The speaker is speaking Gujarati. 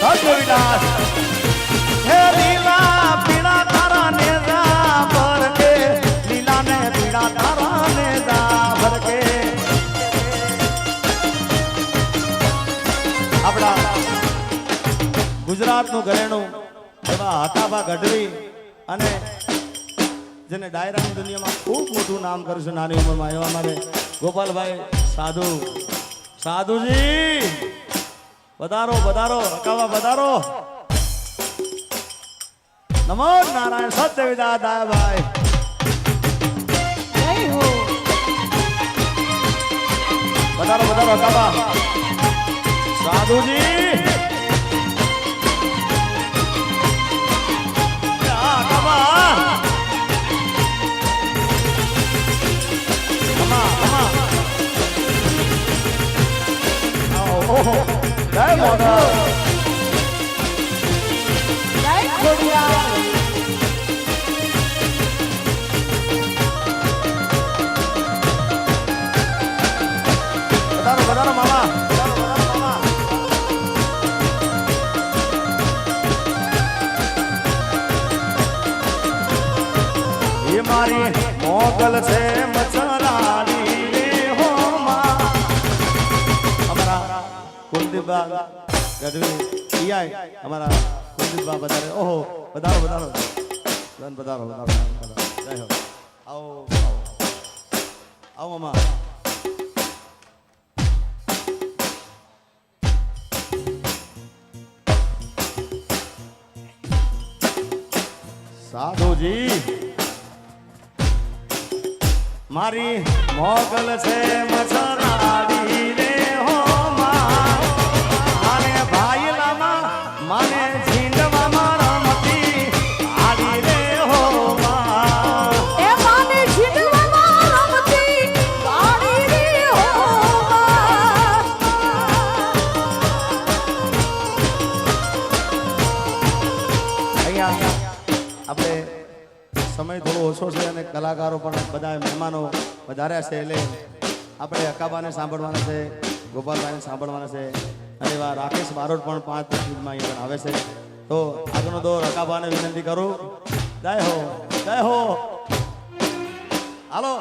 સદવિલાસ હે લીલા પીળા તારા નેજા ભરકે લીલા ને પીળા તારા નેજા ભરકે આપણા ગુજરાતનું ઘરેણું એવા હકાબા ગઢવી અને જેને ડાયરાની દુનિયામાં ખૂબ મોટું નામ કર્યું છે નાની ઉંમરમાં એવા મારે ગોપાલભાઈ સાધુ સાધુજી પધારો પધારો હકાબા પધારો નમો નારાયણ સત્યવિદા દાયભાઈ પધારો પધારો હકાબા સાધુજી જય મોઢા જય ખોડિયાર બધારો બધારો મામા બધારો બધારો મામા એ મારી મોગલ છે મચરાલી રે હો માં અમારા કુલદીપબા ગઢવી ઈઆઈ અમારા કુલદીપબા બધારે ઓહો બધારો બધારો બધારો બધારો જય હો આવો આવો મામા સાધુજી મારી મોગલ છે મચરાડી રે હો માં માને ભાઈલામાં માને ઝીંડવામાં રમતી આડી રે હો માં એ માને ઝીંડવામાં રમતી આડી રે હો માં અહીંયા આપણે સમય થોડો ઓછો છે અને કલાકારો પણ બધા મહેમાનો વધાર્યા છે એટલે આપણે હકાબાને સાંભળવાના છે ગોપાલભાઈને સાંભળવાના છે અને એવા રાકેશ બારોટ પણ 5 મિનિટમાં અહીંયા આવે છે તો આગળનો દોર હકાબાને વિનંતી કરું જય હો હાલો